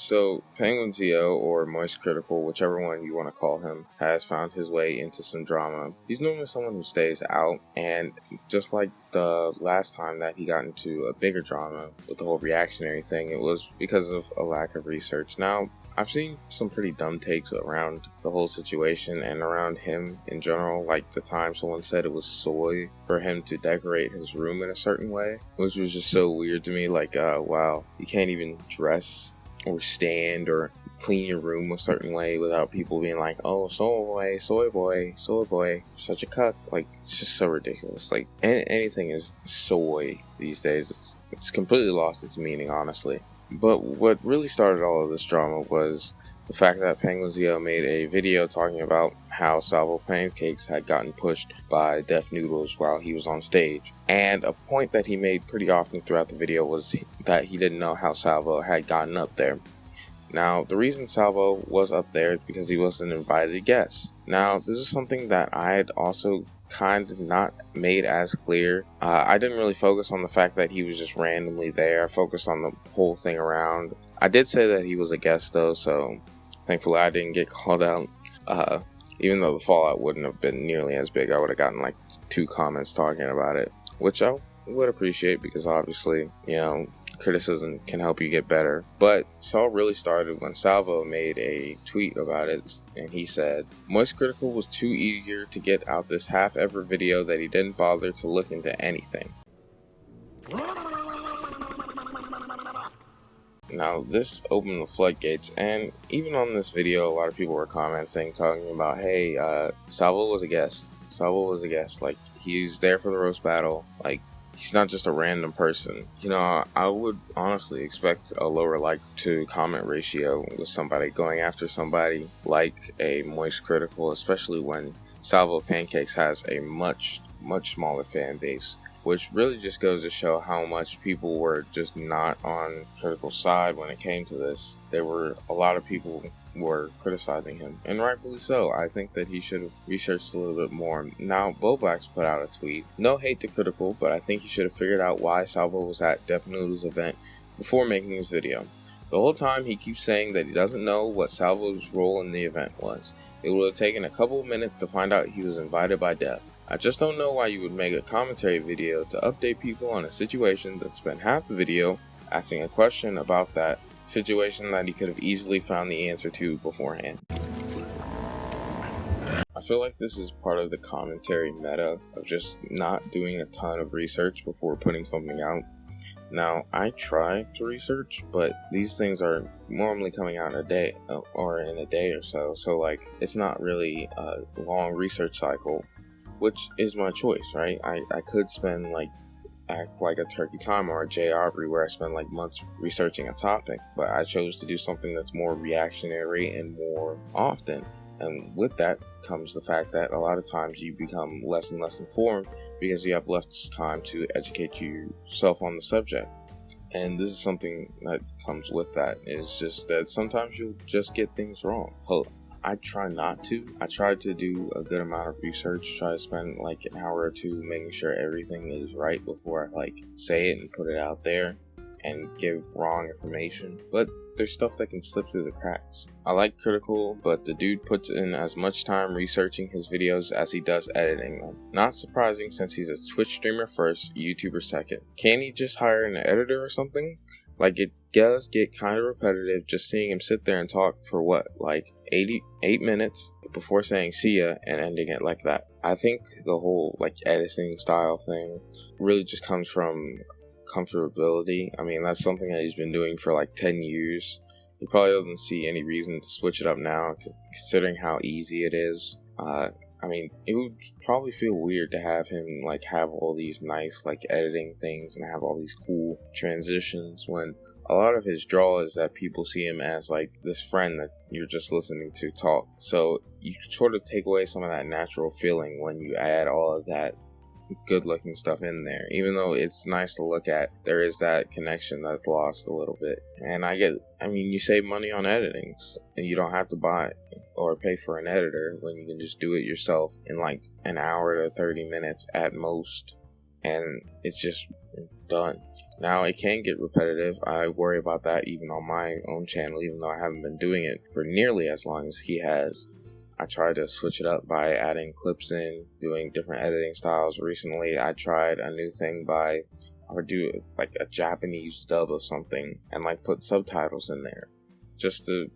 So, Penguinz0, or Moist Critical, whichever one you want to call him, has found his way into some drama. He's normally someone who stays out, and just like the last time that he got into a bigger drama with the whole reactionary thing, it was because of a lack of research. Now, I've seen some pretty dumb takes around the whole situation and around him in general, like the time someone said it was soy for him to decorate his room in a certain way, which was just so weird to me. Like, wow, you can't even dress or stand or clean your room a certain way without people being like, oh, soy boy, such a cuck. Like, it's just so ridiculous. Like, anything is soy these days. It's completely lost its meaning, honestly. But what really started all of this drama was the fact that Penguinz0 made a video talking about how Salvo pancakes had gotten pushed by Def Noodles while he was on stage. And a point that he made pretty often throughout the video was that he didn't know how Salvo had gotten up there. Now, the reason Salvo was up there is because he was an invited guest. Now, this is something that I had also kind of not made as clear. I didn't really focus on the fact that he was just randomly there. I focused on the whole thing around. I did say that he was a guest though, so thankfully I didn't get called out. Even though the fallout wouldn't have been nearly as big, I would have gotten like 2 comments talking about it, which I would appreciate because obviously, you know, criticism can help you get better. But this all really started when Salvo made a tweet about it, and he said, Moist Critical was too eager to get out this half-ever video that he didn't bother to look into anything. Now, this opened the floodgates, and even on this video, a lot of people were commenting, talking about, hey, Salvo was a guest. Like, he's there for the roast battle. Like, he's not just a random person. You know, I would honestly expect a lower like to comment ratio with somebody going after somebody like a Moist Critical, especially when Salvo Pancakes has a much smaller fan base, which really just goes to show how much people were just not on Critical's side when it came to this. There were a lot of people were criticizing him, and rightfully so. I think that he should have researched a little bit more. Now, Boblax put out a tweet. No hate to Critical, but I think he should have figured out why Salvo was at Def Noodles' event before making his video. The whole time he keeps saying that he doesn't know what Salvo's role in the event was. It would have taken a couple of minutes to find out he was invited by Def. I just don't know why you would make a commentary video to update people on a situation that spent half the video asking a question about that situation that he could have easily found the answer to beforehand. I feel like this is part of the commentary meta of just not doing a ton of research before putting something out. Now, I try to research, but these things are normally coming out in a day or so, so like it's not really a long research cycle, which is my choice, right? I could spend act like a Turkey Time or a J. Aubrey where I spend like months researching a topic, but I chose to do something that's more reactionary and more often. And with that comes the fact that a lot of times you become less and less informed because you have less time to educate yourself on the subject. And this is something that comes with that. It's just that sometimes you'll just get things wrong. I try not to. I try to do a good amount of research, try to spend like an hour or 2 making sure everything is right before I say it and put it out there and give wrong information. But there's stuff that can slip through the cracks. I like Critical, but the dude puts in as much time researching his videos as he does editing them. Not surprising since he's a Twitch streamer first, YouTuber second. Can't he just hire an editor or something? Like, it does get kind of repetitive just seeing him sit there and talk for 8 minutes before saying see ya and ending it like that. I think the whole editing style thing really just comes from comfortability. I mean, that's something that he's been doing for 10 years. He probably doesn't see any reason to switch it up now, considering how easy it is. I mean, it would probably feel weird to have him have all these nice editing things and have all these cool transitions when a lot of his draw is that people see him as this friend that you're just listening to talk. So you sort of take away some of that natural feeling when you add all of that good looking stuff in there. Even though it's nice to look at, there is that connection that's lost a little bit. And you save money on editing, and you don't have to buy or pay for an editor when you can just do it yourself in an hour to 30 minutes at most, and it's just done. Now, it can get repetitive. I worry about that even on my own channel, even though I haven't been doing it for nearly as long as he has. I tried to switch it up by adding clips in, doing different editing styles. Recently, I tried a new thing by, I would do like a Japanese dub of something and like put subtitles in there just to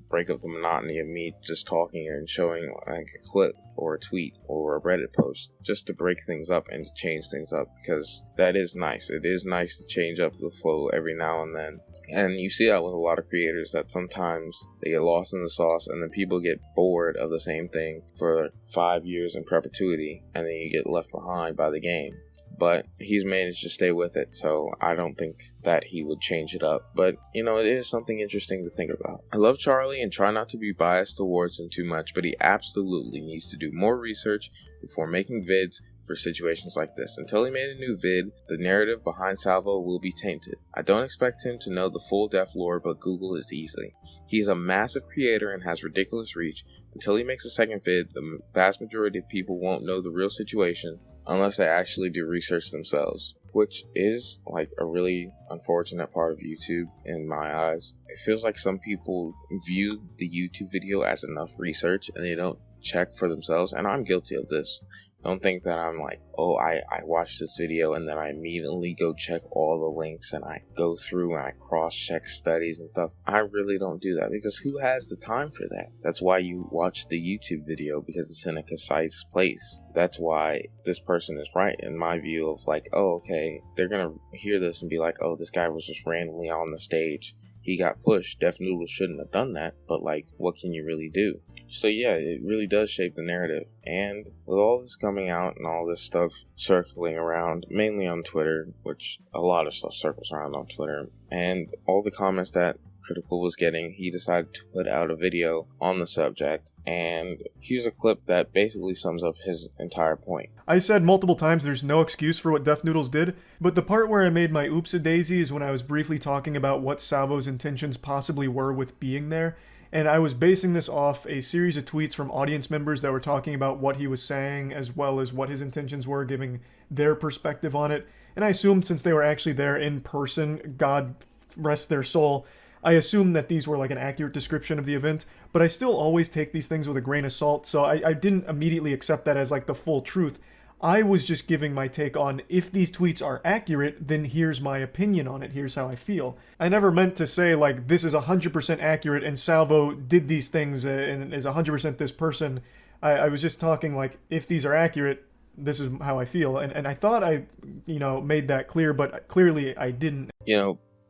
break up the monotony of me just talking and showing like a clip or a tweet or a Reddit post, just to break things up and to change things up, because that is nice. It is nice to change up the flow every now and then. And you see that with a lot of creators, that sometimes they get lost in the sauce and then people get bored of the same thing for 5 years in perpetuity, and then you get left behind by the game. But he's managed to stay with it, so I don't think that he would change it up. But, you know, it is something interesting to think about. I love Charlie and try not to be biased towards him too much, but he absolutely needs to do more research before making vids for situations like this. Until he made a new vid, the narrative behind Salvo will be tainted. I don't expect him to know the full depth lore, but Google is easy. He's a massive creator and has ridiculous reach. Until he makes a second vid, the vast majority of people won't know the real situation unless they actually do research themselves, which is like a really unfortunate part of YouTube in my eyes. It feels like some people view the YouTube video as enough research and they don't check for themselves, and I'm guilty of this. Don't think that I'm like, oh, I watched this video and then I immediately go check all the links and I go through and I cross-check studies and stuff. I really don't do that, because who has the time for that? That's why you watch the YouTube video, because it's in a concise place. That's why this person is right, in my view of like, oh, okay, they're gonna hear this and be like, oh, this guy was just randomly on the stage. He got pushed. Def Noodle shouldn't have done that, but like, what can you really do? So yeah, it really does shape the narrative. And with all this coming out and all this stuff circling around, mainly on Twitter, which a lot of stuff circles around on Twitter, and all the comments that Critical was getting, he decided to put out a video on the subject, and here's a clip that basically sums up his entire point. I said multiple times there's no excuse for what Def Noodles did, but the part where I made my oops-a-daisy is when I was briefly talking about what Salvo's intentions possibly were with being there, and I was basing this off a series of tweets from audience members that were talking about what he was saying as well as what his intentions were, giving their perspective on it. And I assumed since they were actually there in person, God rest their soul, I assumed that these were like an accurate description of the event, but I still always take these things with a grain of salt, so I didn't immediately accept that as like the full truth. I was just giving my take on, if these tweets are accurate, then here's my opinion on it, here's how I feel. I never meant to say like, this is 100% accurate and Salvo did these things and is 100% this person. I was just talking like, if these are accurate, this is how I feel. And I thought I, made that clear, but clearly I didn't.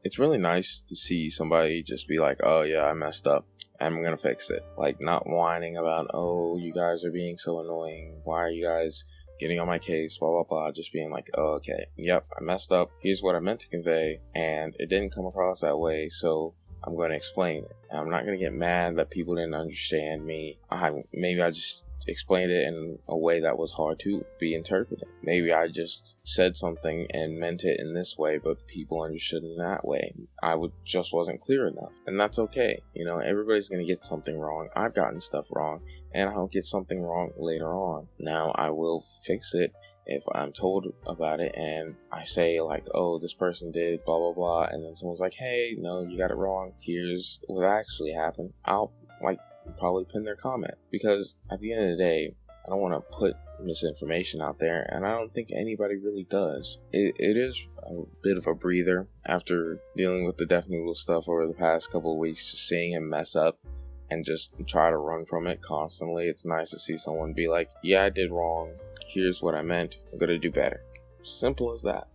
It's really nice to see somebody just be like, oh yeah, I messed up, I'm gonna fix it. Like, not whining about, oh, you guys are being so annoying, why are you guys getting on my case, blah blah blah. Just being like, oh, okay, yep, I messed up, here's what I meant to convey, and it didn't come across that way, so I'm going to explain it. And I'm not going to get mad that people didn't understand me. Maybe I just explained it in a way that was hard to be interpreted. Maybe I just said something and meant it in this way, but people understood in that way. Just wasn't clear enough, and that's okay. Everybody's gonna get something wrong. I've gotten stuff wrong, and I'll get something wrong later on. Now I will fix it if I'm told about it and I say like, oh, this person did blah blah blah, and then someone's like, hey, no, you got it wrong, here's what actually happened. I'll probably pin their comment, because at the end of the day, I don't want to put misinformation out there, and I don't think anybody really does. It is a bit of a breather after dealing with the Def Noodle stuff over the past couple of weeks, just seeing him mess up and just try to run from it constantly. It's nice to see someone be like, yeah, I did wrong, here's what I meant, I'm gonna do better. Simple as that.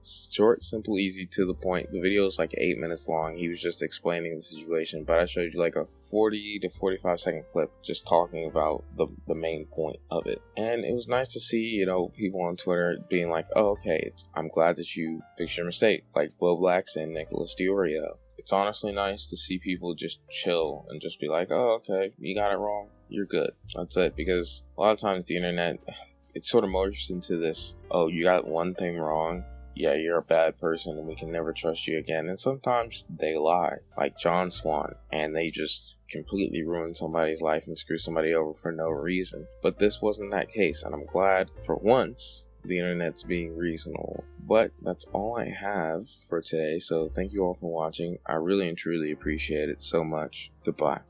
Short, simple, easy, to the point. The video is like 8 minutes long. He was just explaining the situation, but I showed you like a 40 to 45 second clip just talking about the main point of it. And it was nice to see, people on Twitter being like, oh, okay, I'm glad that you fixed your mistake, like Blow Blacks and Nicholas Diorio. It's honestly nice to see people just chill and just be like, oh, okay, you got it wrong, you're good. That's it, because a lot of times the internet, it sort of morphs into this, oh, you got one thing wrong, yeah, you're a bad person and we can never trust you again. And sometimes they lie, like John Swan, and they just completely ruin somebody's life and screw somebody over for no reason. But this wasn't that case, and I'm glad for once the internet's being reasonable. But that's all I have for today, so thank you all for watching. I really and truly appreciate it so much. Goodbye.